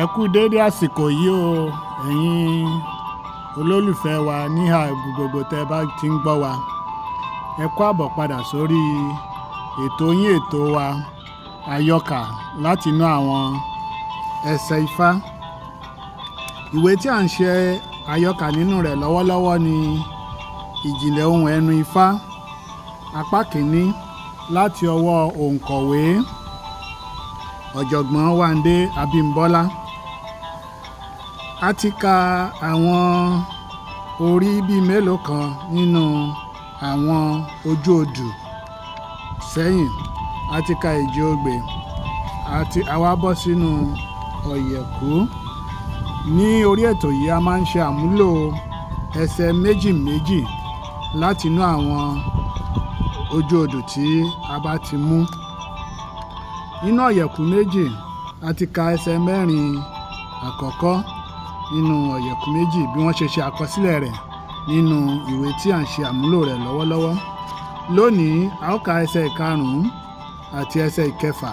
Ẹ kú dédé àsìkò yìí o, ẹ̀yin olólùfẹ́ wa níhà gbogbo tẹ́ bá ti ń gbọ́ wa. Ẹ kú àbọ̀ padà sórí ètò yín ètò wa àyọkà látinú àwọn ẹsẹ Ifá. Ìwé tí à ń ṣe àyọkà nínú rẹ̀ lọ́wọ́lọ́wọ́ ni ìjìnlẹ̀ ohun ẹnu Ifá, apá kìíní láti ọwọ́ òǹkọ̀wé ọ̀jọ̀gbọ́n Wándé Abímbọ́lá. A ti ka àwọn orí bíi mélòó kan nínú àwọn ojú odù sẹ́yìn. A ti ka Èjì Ogbè àti àwa bọ́ sínú Ọ̀yẹ̀kú. Ní orí ètò yìí a máa ń ṣe àmúlò ẹsẹ méjì méjì látinú àwọn ojú odù tí a bá ti mú. Nínú Ọ̀yẹ̀kú méjì a ti ka ẹsẹ mẹ́rin àkọ́kọ́ nínú Ọ̀yẹ̀kú méjì bí wọ́n ṣe ṣe àkọsílẹ̀ rẹ̀ nínú ìwé tí à ń ṣe àmúlò rẹ̀ lọ́wọ́lọ́wọ́. Lónìí a ó ka ẹsẹ ìkarùn-ún àti ẹsẹ ìkẹfà.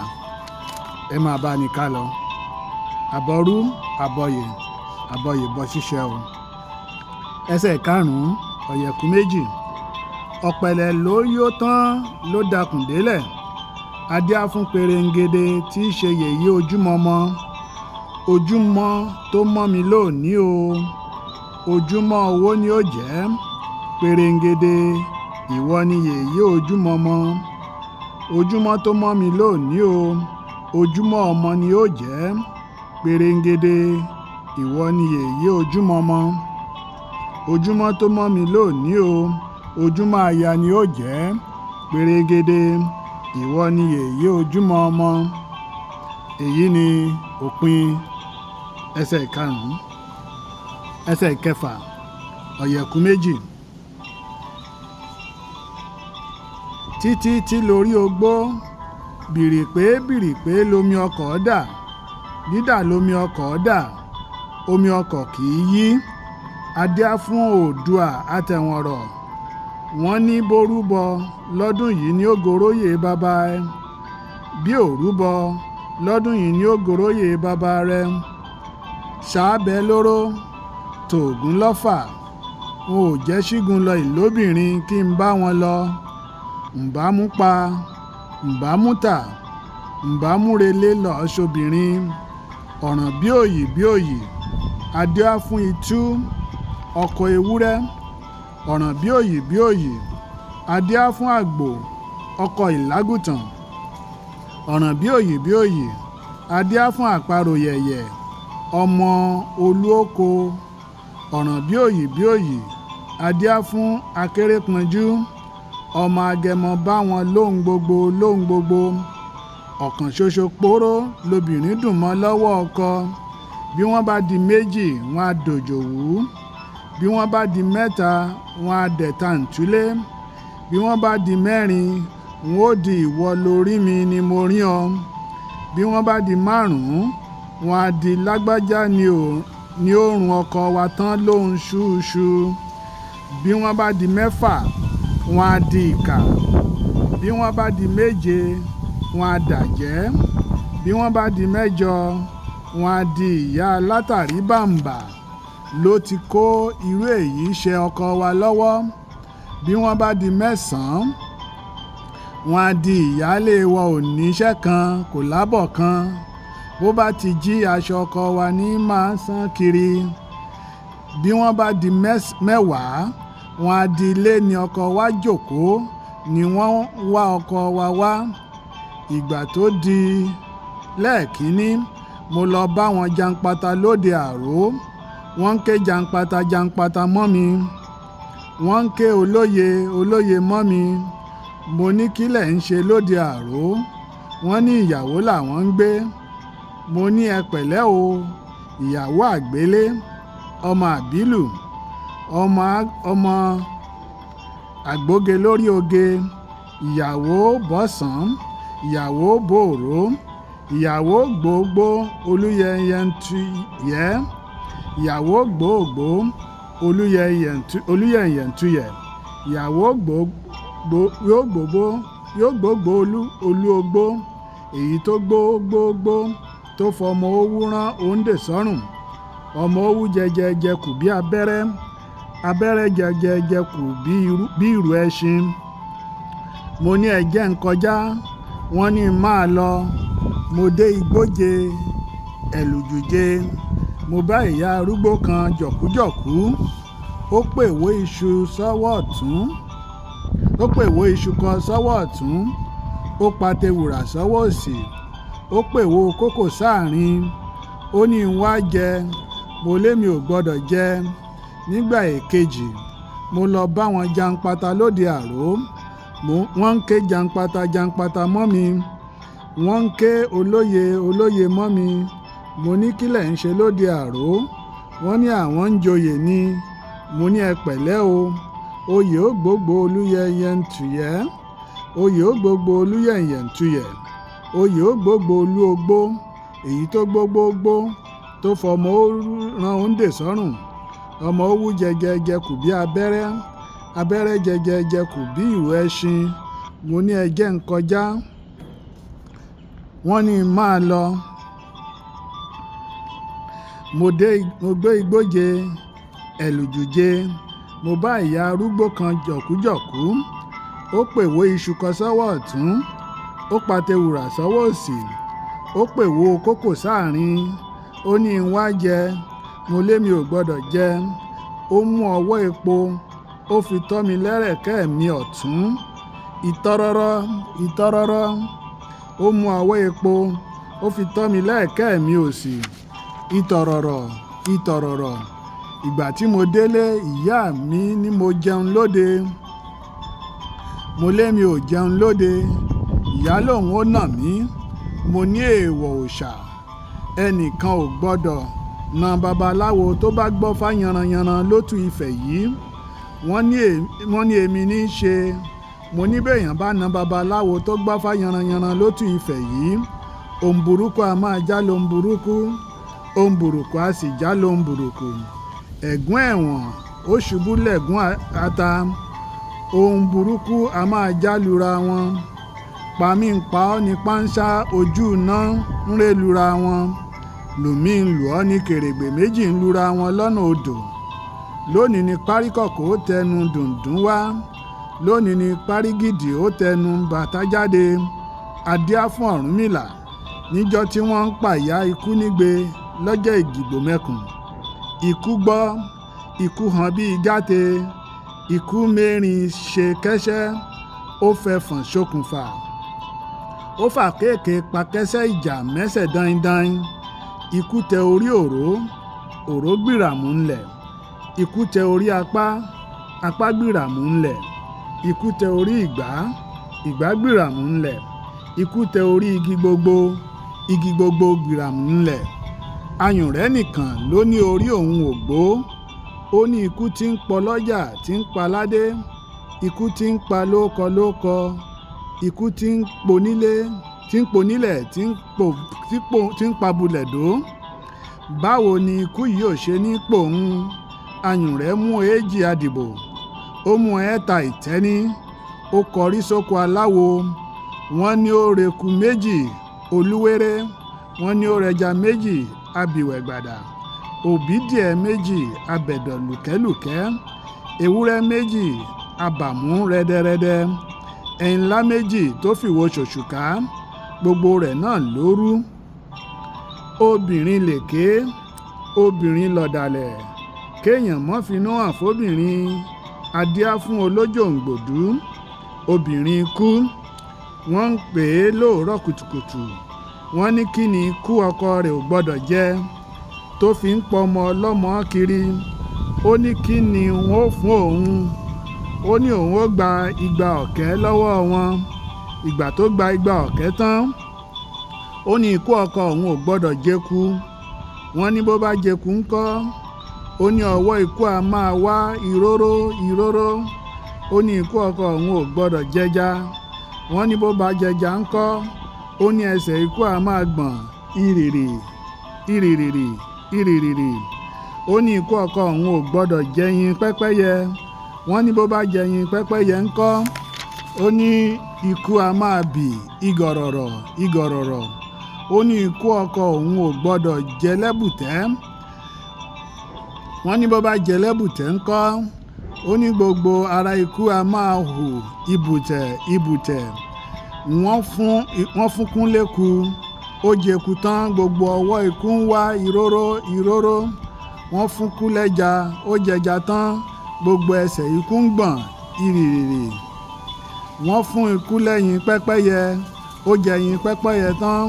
Ẹ máa bá ní ká lọ. Àbọrú àbọyè, àbọyè bọ ṣíṣẹ o. Ẹsẹ ìkarùn-ún Ọ̀yẹ̀kú méjì. Ọ̀pẹ̀lẹ̀ ló yó tán ló dakùn délẹ̀. Adíá fún perengede tí í ṣe yèyé ojúmọmọ. Ojúmọ́ tó mọ́ mi lónìí o. Ojúmọ́ owó ni ó jẹ́. Perengede ìwọ ni yèyé ojúmọmọ. Ojúmọ́ tó mọ́ mi lónìí o. Ojúmọ́ ọmọ ni ó jẹ́. Perengede ìwọ ni yèyé ojúmọmọ. Ojúmọ́ tó mọ́ mi lónìí o. Ojúmọ́ aya ni ó jẹ́. Perengede ìwọ ni yèyé ojúmọ́ ọmọ. Èyí ni òpin ẹsẹ ìkarùn-ún. Ẹsẹ ìkẹfà Ọ̀yẹ̀kú méjì. Títí tí lórí ogbó, bìrìpé lomi ọkọ̀ dà. Dídà lomi ọkọ̀ dà, omi ọkọ̀ kì í yí. Adíá fún Oòduà àtẹ̀wọ̀nrọ̀. Wọ́n ní bó rúbọ lọ́dún yìí ni ó goróyè bàbá ẹ. Bí ò rúbọ lọ́dún yìí ni ó goróyè bàbá rẹ. Ṣàbẹ̀ lóró tòògùn lọ́fà. N ò jẹ́ ṣígun lọ ìlóbìnrin kí n bá wọn lọ. Ǹbá mú pa, ǹbá mú tà, ǹbá múrelé lọ́ọ́ ṣobìnrin. Ọ̀ràn bí òyì, adíá fún itú ọkọ ewúrẹ́. Ọ̀ràn bí òyì, adíá fún àgbò ọkọ ìlágùtàn. Ọ̀ràn bí òyì, adíá fún àparò yẹ̀yẹ̀ ọmọ olú oko. Ọ̀ràn bí òyì, adíá fún akérépọnjú ọmọ agẹmọ bá wọn lóhun gbogbo. Ọ̀kan ṣoṣo póró lobìnrin dùn mọ́ lọ́wọ́ ọkọ. Bí wọ́n bá di méjì wọ́n á dòjòwú. Bí wọ́n bá di mẹ́ta wọ́n á dẹ̀ta ǹtúlé. Bí wọ́n bá di mẹ́rin wọ́n ó di ìwọ lórí mi ni mo rí ọ. Bí wọ́n bá di márùn-ún wọ́n á di lágbájá ni ó run ọkọ wa tán lóhun ṣúṣú. Bí wọ́n bá di mẹ́fà wọ́n á di ìkà. Bí wọ́n bá di méje wọ́n á dàjẹ́. Bí wọ́n bá di mẹ́jọ wọ́n á di ìyá alátàrí bàǹbà ló ti kó irú èyí ṣe ọkọ wa lọ́wọ́. Bí wọ́n bá di mẹ́sàn-án wọ́n á di ìyálé wa ò níṣẹ́ kan kò lábọ̀ kan. Bó bá ti jí aṣọ ọkọ wa ní máa sán kiri. Bí wọ́n bá di mẹ́wàá wọ́n á di ilé ni ọkọ wa jókòó ni wọ́n wá ọkọ wa wá. Ìgbà tó di lẹ́ẹ̀kínní mo lọ bá wọn janpata lóde àró. Wọ́n ń ké janpata mọ́ mi. Wọ́n ń ké olóye mọ́ mi. Mo ní kílẹ̀ ń ṣe lóde àró. Wọ́n ní ìyàwó làwọn ń gbé. Mo ní ẹ pẹ̀lẹ́ o, ìyàwó àgbélé, ọmọ àbílù, ọmọ àgbóge lórí oge, ìyàwó bọ́sàn, ìyàwó bòró, ìyàwó gbogbo olúyẹyẹntuyẹ, ìyàwó gbogbo olúyẹyẹntuyẹ, ìyàwó gbogbo olú ogbó, èyí tó gbogbo tó fọmọ owú rán òǹdè sọ́rùn. Ọmọ owú jẹjẹjẹ kù bí abẹ́rẹ́, abẹ́rẹ́ jẹjẹjẹ kù bí ìrù ẹṣin. Mo ní ẹ jẹ́ n kọjá, wọ́n ní n máa lọ. Mo dé igbóje ẹ̀lùjùje, mo bá ìyá arúgbó kan jọ̀kújọ̀kú. Ó pèwó iṣu sọ́wọ́ ọ̀tún, ó pèwó iṣu kan sọ́wọ́ ọ̀tún, ó patewùrà sọ́wọ́ òsì. Ó pèwó kókò sáàrin, ó ní n wá jẹ, mo lémi ò gbọ́dọ̀ jẹ. Nígbà èkejì mo lọ bá wọn janpata lóde àró. Wọ́n ń ké janpata janpata mọ́ mi, wọ́n ń ké olóye olóye mọ́ mi. Mo ní kílẹ̀ ń ṣe lóde àró? Wọ́n ní àwọn ń joyè ni. Mo ní ẹ pẹ̀lẹ́ o, oyè ó gbogbo olúyẹyẹ ń tuyẹ́, oyè ó gbogbo olúyẹyẹ ń tuyẹ̀, oyè ó gbogbo olú ogbó, èyí tó gbogbogbò tó fọmọ rán òǹdè sọ́rùn. Ọmọ owú jẹjẹjẹ kù bí abẹ́rẹ́, abẹ́rẹ́ jẹjẹjẹ kù bí ìrù ẹṣin. Mo ní ẹ jẹ́ n kọjá, wọ́n ní n máa lọ. Mo gbé igbóje ẹ̀lùjùje, mo bá ìyá arúgbó kan jọ̀kújọ̀kú. Ó pèwó iṣu kan sọ́wọ́ ọ̀tún, ó patewùrà sọ́wọ́ òsì. Ó pèwó kókò sáàrin, ó ní n wá jẹ, mo lémi ò gbọ́dọ̀ jẹ. Ó mú ọwọ́ epo, ó fi tọ́ mi lẹ́rẹ̀kẹ́ mi ọ̀tún, ìtọ́rọ́rọ́ ìtọ́rọ́rọ́. Ó mú ọwọ́ epo, ó fi tọ́ mi lẹ́ẹ̀kẹ́ mi òsì, ìtọ̀rọ̀rọ̀ ìtọ̀rọ̀rọ̀. Ìgbà tí mo délé, ìyá mi ní mo jẹun lóde. Mo lémi ò jẹun lóde. Ìyá lòun ó nà mí. Mo ní èèwọ̀ òòṣà, ẹnìkan ò gbọ́dọ̀ na babaláwo tó bá gbọ́fá yanranyanran lótú Ifẹ̀ yìí. Wọ́n ní èmi ní í ṣe. Mo ní béèyàn bá na babaláwo tó gbọ́fá yanranyanran lótú Ifẹ̀ yìí, òǹburúkú a máa já lóǹburúkú, òǹburúkú a sì já lóǹburúkú. Ẹ̀gún ẹ̀wọ̀n ó ṣubú lẹ̀gún ata, ohun burúkú a máa já lura wọn. Pàmí ń pa ọ́ ní pánsá ojú iná ń ré lura wọn. Lùmí ń lù ọ́ ní kèrègbè méjì ń lura wọn lọ́nà odò. Lónìí ni páríkọ̀kọ̀ ó tẹnu dùndún wá, lónìí ni párígìdì ó tẹnu bàtà jáde. Adíá fún Ọ̀rúnmìlà níjọ́ tí wọ́n ń pàyà ikú nígbe lọ́jọ́ ìdìbò mẹ́kùn. Ikú gbọ́, ikú hàn bí játe, ikú mẹ́rin ṣe kẹ́sẹ́, ó fẹ̀fọ̀n ṣokùnfà. Ó fà kéèké pa kẹ́sẹ́ ìjà mẹ́sẹ̀ daindain. Ikú tẹ orí òró, òró gbìràmù ńlẹ̀. Ikú tẹ orí apá, apá gbìràmù ńlẹ̀. Ikú tẹ orí ìgbá, ìgbá gbìràmù ńlẹ̀. Ikú tẹ orí igi gbogbo gbìràmù ńlẹ̀. Ayùnrẹ́ nìkan ló ní orí òun ògbó. Ó ní ikú tí ń pọ lọ́jà tí ń pa ládé, ikú tí ń pa lóko, ikú tí ń ponílẹ̀ tí ń pa bulẹ̀dó. Báwo ni ikú yìí ò ṣe ní pòun? Ayùnrẹ́ mú èjì adìbò, ó mú ẹ̀ẹ́ta ìtẹ́ní, ó kọrí sóko aláwo. Wọ́n ní ó reku méjì olúwéré, wọ́n ní ó rẹja méjì abìwẹ̀gbàdà, òbídìẹ méjì abẹ̀dọ̀ lùkẹ́lùkẹ́, ewúrẹ́ méjì abàmú rẹ́dẹ́rẹ́dẹ́, ẹyin ńlá méjì tó fìwo ṣòṣùká, gbogbo rẹ̀ náà lóru. Obìnrin lèké, obìnrin lọ̀dàlẹ̀, kéèyàn mọ́ finú hàn fóbìnrin. Adíá fún olójòǹgbòdú, obìnrin kú. Wọ́n ń pè é lóòrọ̀ kùtùkùtù. Wọ́n ní kí ni ikú ọkọ rẹ̀ ò gbọ́dọ̀ jẹ, tó fi ń pọmọ ọlọ́mọ kiri. Ó ní kí ni wọ́n ó fún òun. Ó ní òun ó gba 200 ọ̀kẹ́ lọ́wọ́ wọn. Ìgbà tó gba 200 ọ̀kẹ́ tán, ó ní ikú ọkọ òun ò gbọ́dọ̀ jẹku. Wọ́n ní bó bá jẹku ńkọ́? Ó ní ọwọ́ ikú a máa wá ìróró ìróró. Ó ní ikú ọkọ òun ò gbọ́dọ̀ jẹja. Wọ́n ní bó bá jẹja ńkọ́? Ó ní ẹsẹ̀ ikú a máa gbọ̀n ìrìrì ìrìrìrì ìrìrìrì. Ó ní ikú ọkọ òun ò gbọ́dọ̀ jẹyin pẹ́pẹ́yẹ. Wọ́n ní bó bá jẹyin pẹ́pẹ́yẹ ńkọ́? Ó ní ikú a máa bì ìgọ̀rọ̀rọ̀ ìgọ̀rọ̀rọ̀. ó ní ikú ọkọ òun ò gbọ́dọ̀ jẹ lẹ́bùtẹ́. Wọ́n ní bó bá jẹ lẹ́bùtẹ́ ńkọ́, ó ní gbogbo ara ikú a máa hù ibùtẹ̀ ibùtẹ̀. Wọ́n fún Kúnlé ku, ó jẹku tán, gbogbo ọwọ́ ikú ń wá ìróró ìróró. Wọ́n fún Kú lẹ́ja, ó jẹja tán, gbogbo ẹsẹ̀ ikú ń gbọ̀n ìrìrì. Wọ́n fún ikú lẹ́yìn pẹ́pẹ́yẹ, ó jẹyìn pẹ́pẹ́yẹ tán,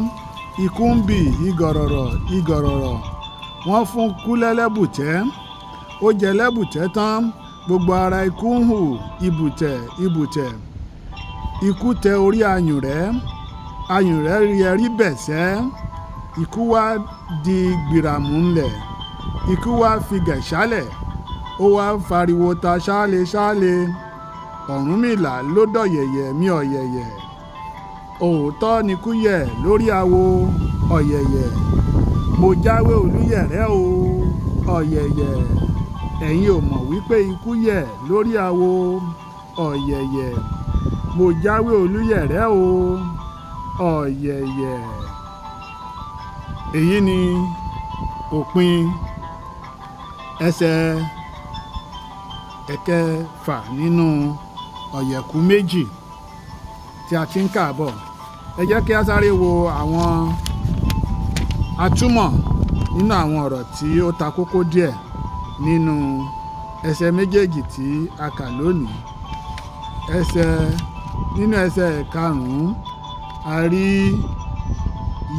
ikú ń bì ìgọ̀rọ̀rọ̀ ìgọ̀rọ̀rọ̀. Wọ́n fún Kú lẹ́lẹ́bùtẹ́, ó jẹ lẹ́bùtẹ́ tán, gbogbo ara ikú ń hù ibùtẹ̀ ibùtẹ̀. Ikú tẹ orí ayùnrẹ́, ayùnrẹ́ rí ẹrí bẹ̀sẹ́. Ikú wá di gbìràmù ńlẹ̀, ikú wá fi gẹ̀ṣálẹ̀, ó wá fariwo ta ṣáálé ṣáálé. Ọ̀rúnmìlà ló dọ̀yẹ̀yẹ̀ mi ọ̀yẹ̀yẹ̀. Òótọ́ nikú yẹ̀ lórí awo ọ̀yẹ̀yẹ̀. Mo jáwé olúyẹ̀rẹ́ o ọ̀yẹ̀yẹ̀. Ẹ̀yin ò mọ̀ wípé ikú yẹ̀ lórí awo ọ̀yẹ̀yẹ̀. Mo jáwé olúyẹ̀rẹ́ o ọ̀yẹ̀yẹ̀. Èyí ni òpin ẹsẹ̀ ẹ̀kẹfà nínú ọ̀yẹ̀kú méjì tí a ti ń kà bọ̀. Ẹ jẹ́ kí a sáré wo àwọn atúmọ̀ nínú àwọn ọ̀rọ̀ tí ó ta kókó díẹ̀ nínú ẹsẹ̀ méjèèjì tí a kà lónìí. Nínú ẹsẹ̀ kaàrún a rí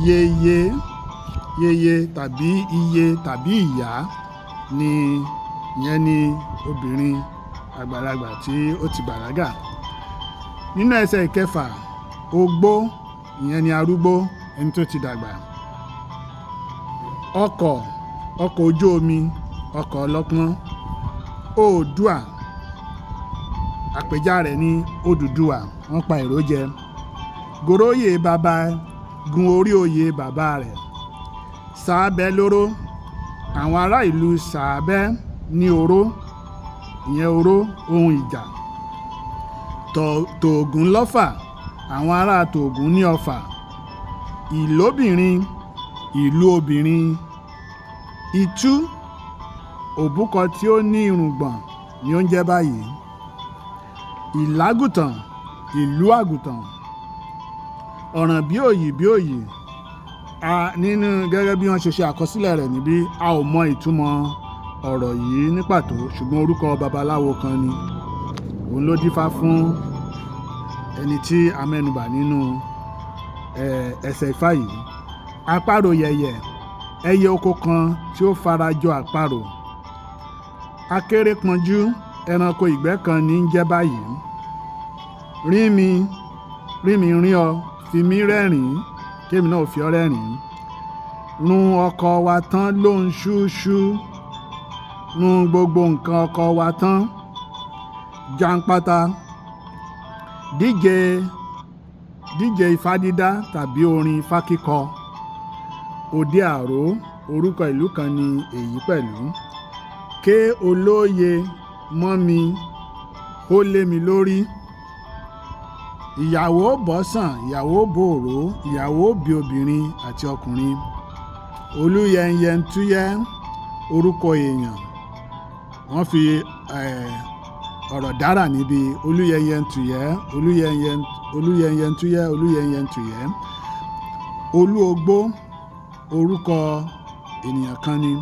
yeye tàbí iye tàbí ìyá ni ìyẹn ni obìnrin àgbàlagbà tí ó ti bàlágà. Nínú ẹsẹ̀ ìkẹfà, ogbó ìyẹn ni arúgbó, ẹni tó ti dàgbà. Ọkọ̀ ojú omi, ọkọ̀ ọlọ́pọ́n. Oòduà, àpèjá rẹ̀ ní Odùduwà, wọ́n pa èrò jẹ. Goróyè bàbá gun orí oyè bàbá rẹ̀. Sàábẹ́ lóró, àwọn ará ìlú Sàábẹ́ ní oró, ìyẹn oró ohun ìjà. Tòògùn lọ́fà, àwọn ará Tòògùn ní ọfà. Ìlóbìnrin, ìlú obìnrin. Itú, òbúkọ tí ó ní irùngbọ̀n ni ó ń jẹ́ báyìí. Ìlágùtàn, ìlú àgùntàn. Ọ̀ràn bí òyì nínú gẹ́gẹ́ bí wọ́n ṣe àkọsílẹ̀ rẹ̀ níbí, a ò mọ ìtumọ̀ ọ̀rọ̀ yìí ní pàtó, ṣùgbọ́n orúkọ babaláwo kan ni. Òun ló dífá fún ẹni tí a mẹ́nubà nínú ẹsẹ̀ Ifá yìí. Àparò yẹ̀yẹ̀, ẹyẹ oko kan tí ó farajọ àparò. Akérépọnjú, ẹranko ìgbẹ́ kan ní ń jẹ́ báyìí. Rí mi rín ọ, fi mí rẹ́rìn-ín, kémi náà ò fi ọ́ rẹ́rìn-ín. Run ọkọ wa tán lóhun ṣúṣú, run gbogbo nǹkan ọkọ wa tán. Jàǹpátá, díje ifá dídá tàbí orin ifá kíkọ. Òde àró, orúkọ ìlú kan ni èyí pẹ̀lú. Ké olóye mọ́ mi, ó lé mi lórí. Ìyàwó bọ́sàn, ìyàwó bòòró, ìyàwó bí obìnrin àti ọkùnrin. Olúyẹnyẹntúyẹ́, orúkọ èèyàn. Wọ́n fi ọ̀rọ̀ dára níbi olúyẹnyẹntúyẹ́. Olúogbó, orúkọ ènìyàn kan ni.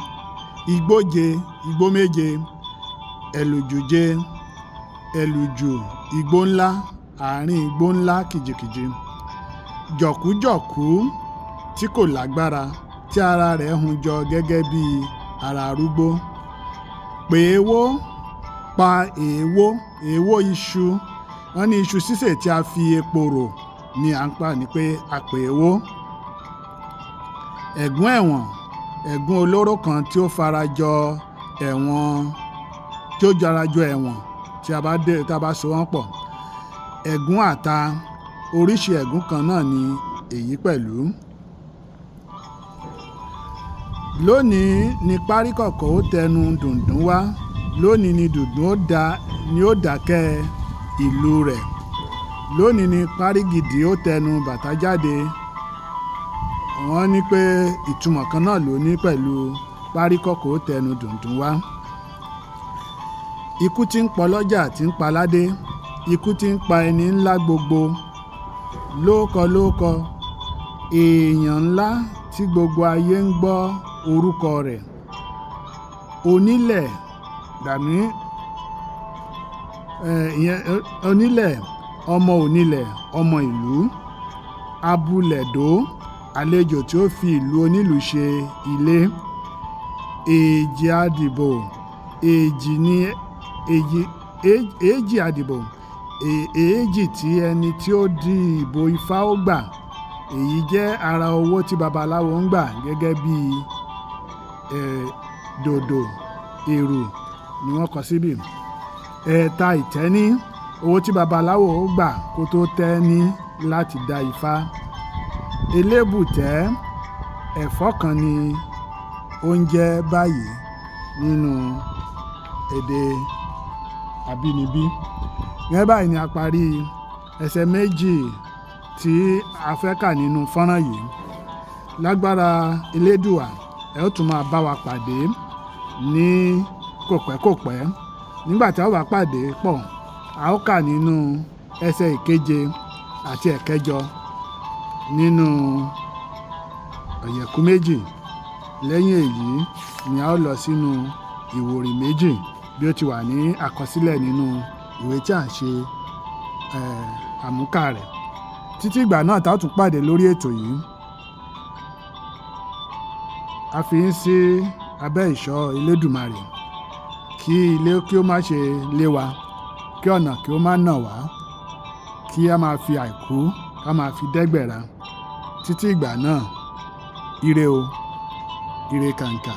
Igbóje, igbó méje. Ẹlùjùje, ẹlùjù, igbó ńlá, àárín igbó ńlá kìjikìji. Jọ̀kújọ̀kú, tí kò lágbára, tí ara rẹ̀ hun jọ gẹ́gẹ́ bí ara arúgbó. Pèéwó, pa èèwó iṣu. Wọ́n ní iṣu sísè tí a fi epo rò ni à ń pa ní pé àpèéwó. Ẹ̀gún ẹ̀wọ̀n, ẹ̀gún olóró kan tí ó farajọ ẹ̀wọ̀n, tí ó jarajọ ẹ̀wọ̀n tí a bá so wọ́n pọ̀. Ẹ̀gún àta, oríṣi ẹ̀gún kan náà ni èyí pẹ̀lú. Lónìí ni páríkọ̀kọ̀ ó tẹnu dùndún wá, lónìí ni dùndún ó dákẹ́ ìlú rẹ̀. Lónìí ni párígìdì ó tẹnu bàtà jáde, wọ́n ní pé ìtumọ̀ kan náà ló ní pẹ̀lú páríkọ́kọ́ tẹnu dùndún wá. Ikú tí ń pọlọ́jà tí ń paládé, ikú tí ń pa ẹni ńlá gbogbo, lóókọ èèyàn ńlá tí gbogbo ayé ń gbọ́ orúkọ rẹ̀. Onílẹ̀ onílẹ̀, ọmọ onílẹ̀, ọmọ ìlú. Abúlẹ̀dó, àlejò tí ó fi ìlú onílùú ṣe ilé. Èjì àdìbò, èjì àdìbò, èjì tí ẹni tí ó di ìbò Ifá ó gbà. Èyí jẹ́ ara owó tí babaláwo ń gbà gẹ́gẹ́ bí dòdò èrò ni wọ́n kọ síbí. Ẹ̀ta ìtẹ́ní, owó tí babaláwo ó gbà kó tó tẹ́ní láti dá Ifá. Elébùtẹ́, ẹ̀fọ́ kan ni ó ń jẹ́ báyìí nínú èdè abínibí. Gẹ́gẹ́ báyìí ni a parí ẹsẹ méjì tí a fẹ́ kà nínú fọ́nrán yìí. Lágbára Elédùà, ẹ ó tún máa bá wa pàdé ní kòpẹ́kòpẹ́. Nígbà tí a ó bá pàdé pọ̀, a ó kà nínú ẹsẹ ìkeje àti ẹ̀kẹjọ nínú ọ̀yẹ̀kú méjì. Lẹ́yìn èyí ni a ó lọ sínú ìwòrì méjì bí ó ti wà ní àkọsílẹ̀ nínú ìwé tí à ń ṣe àmúkà rẹ̀. Títí ìgbà náà tá ó tún pàdé lórí ètò yìí, a fi ń sí abẹ́ ìṣọ́ Elédùmarè kí ilé kí ó má ṣe lé wa, kí ọ̀nà kí ó má nà wá, kí a máa fi àìkú ká máa fi dẹ́gbẹ̀ra. Títí ìgbà náà, ire o, ire kàǹkà.